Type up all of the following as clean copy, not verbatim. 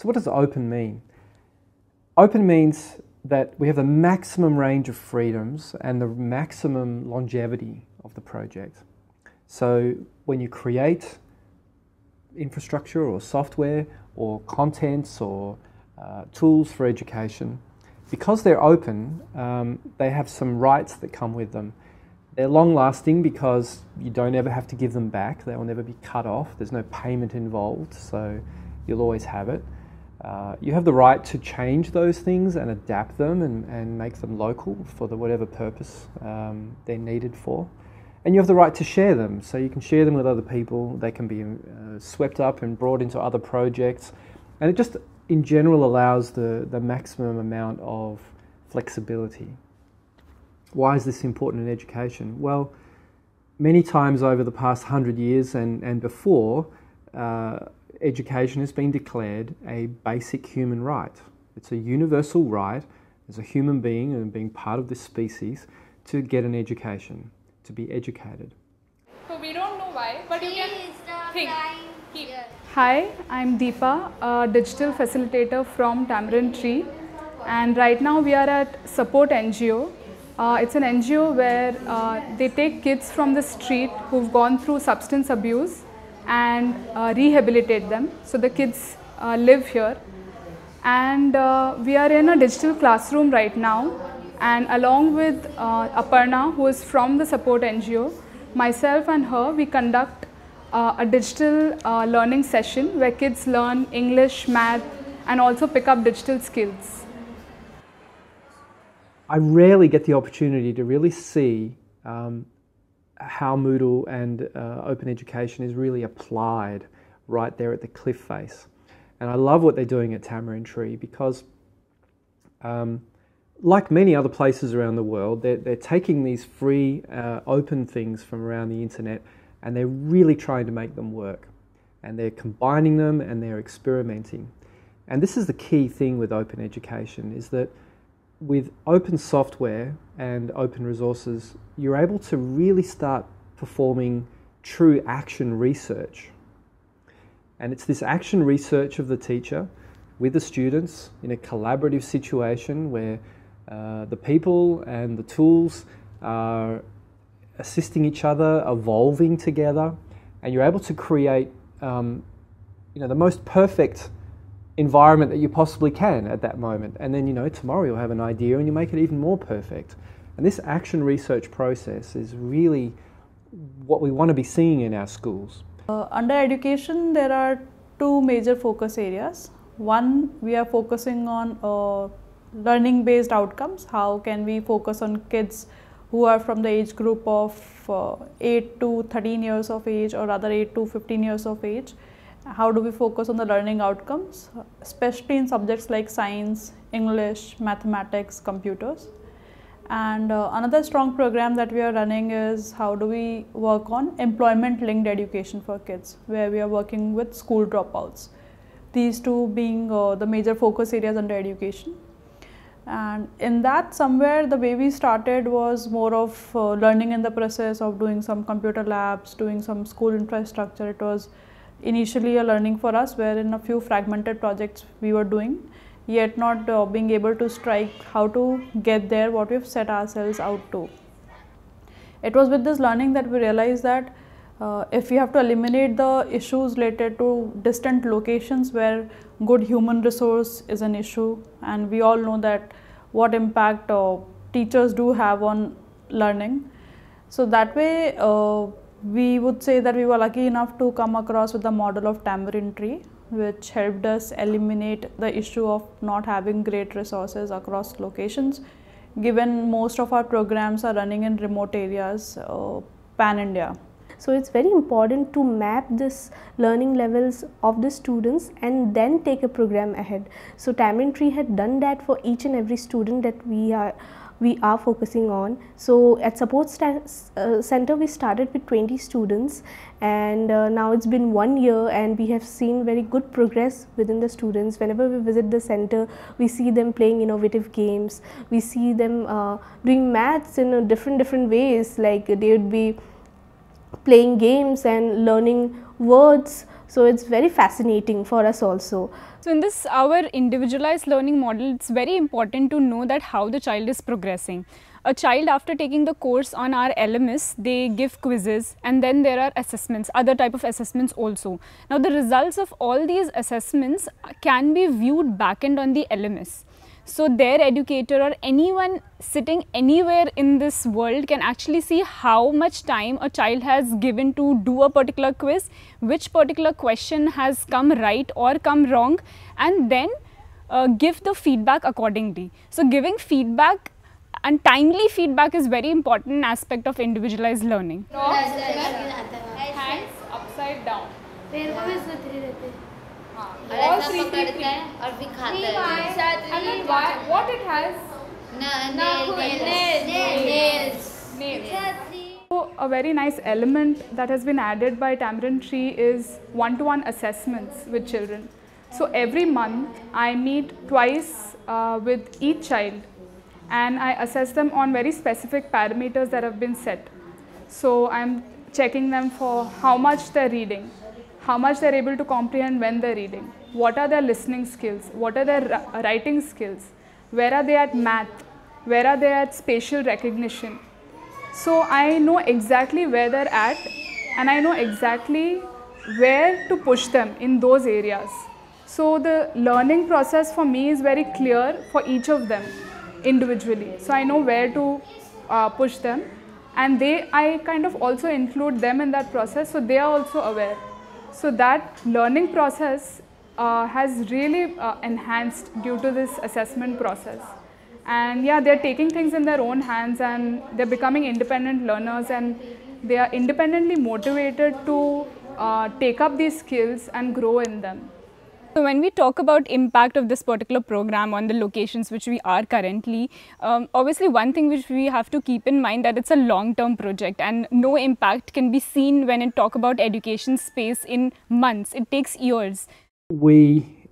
So what does open mean? Open means that we have the maximum range of freedoms and the maximum longevity of the project. So when you create infrastructure or software or contents or tools for education, because they're open, they have some rights that come with them. They're long-lasting because you don't ever have to give them back. They will never be cut off. There's no payment involved, so you'll always have it. You have the right to change those things and adapt them and make them local for whatever purpose they're needed for. And you have the right to share them, so you can share them with other people. They can be swept up and brought into other projects. And it just, in general, allows the maximum amount of flexibility. Why is this important in education? Well, many times over the past 100 years and before, education has been declared a basic human right. It's a universal right as a human being and being part of this species to get an education, to be educated. So we don't know why, but you can think. Hi, I'm Deepa, a digital facilitator from Tamarind Tree, and right now we are at Support NGO. It's an NGO where they take kids from the street who've gone through substance abuse and rehabilitate them. So the kids live here, and we are in a digital classroom right now, and along with Aparna, who is from the Support NGO, myself and her, we conduct a digital learning session where kids learn English, math, and also pick up digital skills. I rarely get the opportunity to really see how Moodle and open education is really applied right there at the cliff face. And I love what they're doing at Tamarind Tree because like many other places around the world, they're taking these free open things from around the internet and they're really trying to make them work. And they're combining them and they're experimenting. And this is the key thing with open education, is that with open software and open resources, you're able to really start performing true action research. And it's this action research of the teacher with the students in a collaborative situation where the people and the tools are assisting each other, evolving together, and you're able to create the most perfect environment that you possibly can at that moment. And then, tomorrow you'll have an idea and you make it even more perfect. And this action research process is really what we want to be seeing in our schools. Under education, there are two major focus areas. One, we are focusing on learning-based outcomes. How can we focus on kids who are from the age group of 8 to 13 years of age, or rather 8 to 15 years of age? How do we focus on the learning outcomes, especially in subjects like science, English, mathematics, computers? And another strong program that we are running is how do we work on employment-linked education for kids, where we are working with school dropouts. These two being the major focus areas under education. And in that, somewhere the way we started was more of learning in the process of doing some computer labs, doing some school infrastructure. It was initially a learning for us, where in a few fragmented projects we were doing, yet not being able to strike how to get there what we've set ourselves out to. It was with this learning that we realized that if we have to eliminate the issues related to distant locations where good human resource is an issue, and we all know that what impact teachers do have on learning. So that way we would say that we were lucky enough to come across with the model of Tamarind Tree, which helped us eliminate the issue of not having great resources across locations, given most of our programs are running in remote areas, pan-India. So it's very important to map this learning levels of the students and then take a program ahead. So Tamarind Tree had done that for each and every student that we are focusing on. So at Support Center we started with 20 students, and now it's been 1 year and we have seen very good progress within the students. Whenever we visit the center, we see them playing innovative games, we see them doing maths in different ways, like they would be playing games and learning words So it's very fascinating for us also. So in this our individualized learning model, it's very important to know that how the child is progressing. A child, after taking the course on our LMS, they give quizzes, and then there are assessments, other type of assessments also. Now the results of all these assessments can be viewed backend on the LMS. So their educator or anyone sitting anywhere in this world can actually see how much time a child has given to do a particular quiz, which particular question has come right or come wrong, and then give the feedback accordingly. So giving feedback and timely feedback is very important aspect of individualized learning. Hands upside down. all three करते हैं और भी खाते हैं. And then what it has? Nails. So a very nice element that has been added by Tamarind Tree is one-to-one assessments with children. So every month I meet twice with each child, and I assess them on very specific parameters that have been set. So I'm checking them for how much they're reading, how much they're able to comprehend when they're reading, what are their listening skills, what are their writing skills, where are they at math, where are they at spatial recognition. So I know exactly where they're at, and I know exactly where to push them in those areas. So the learning process for me is very clear for each of them individually. So I know where to push them, and I kind of also include them in that process, so they are also aware. So that learning process has really enhanced due to this assessment process. And yeah, they're taking things in their own hands, and they're becoming independent learners, and they are independently motivated to take up these skills and grow in them. So when we talk about impact of this particular program on the locations which we are currently, obviously one thing which we have to keep in mind that it's a long-term project, and no impact can be seen when it talk about education space in months. It takes years. We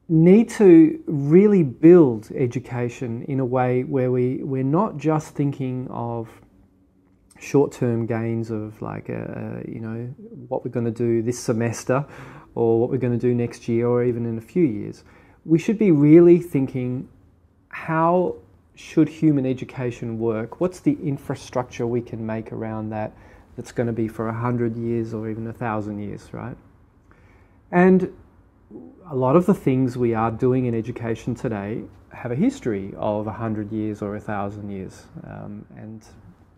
need to really build education in a way where we're not just thinking of short-term gains of like, you know, what we're going to do this semester or what we're going to do next year or even in a few years. We should be really thinking, how should human education work? What's the infrastructure we can make around that that's going to be for 100 years or even 1,000 years, right? And a lot of the things we are doing in education today have a history of 100 years or 1,000 years, and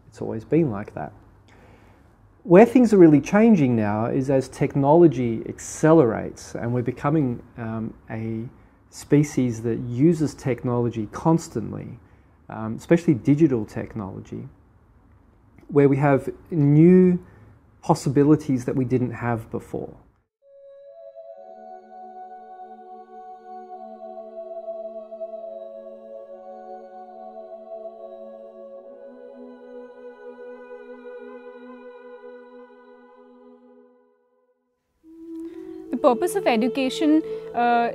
it's always been like that. Where things are really changing now is as technology accelerates and we're becoming a species that uses technology constantly, especially digital technology, where we have new possibilities that we didn't have before. The purpose of education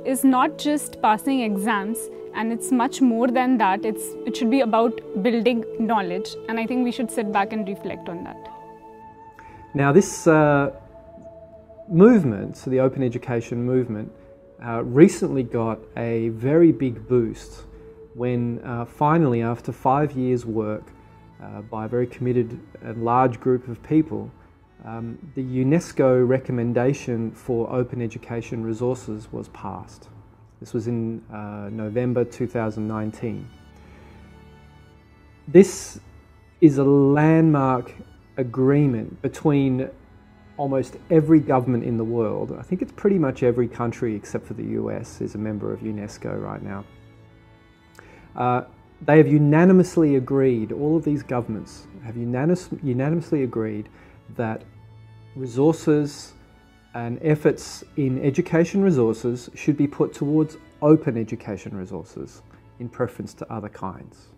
is not just passing exams, and it's much more than that. It should be about building knowledge, and I think we should sit back and reflect on that. Now this movement, so the open education movement, recently got a very big boost when finally, after 5 years' work by a very committed and large group of people, the UNESCO recommendation for open education resources was passed. This was in November 2019. This is a landmark agreement between almost every government in the world. I think it's pretty much every country except for the US is a member of UNESCO right now. They have unanimously agreed, all of these governments have unanimously agreed that resources and efforts in education resources should be put towards open education resources in preference to other kinds.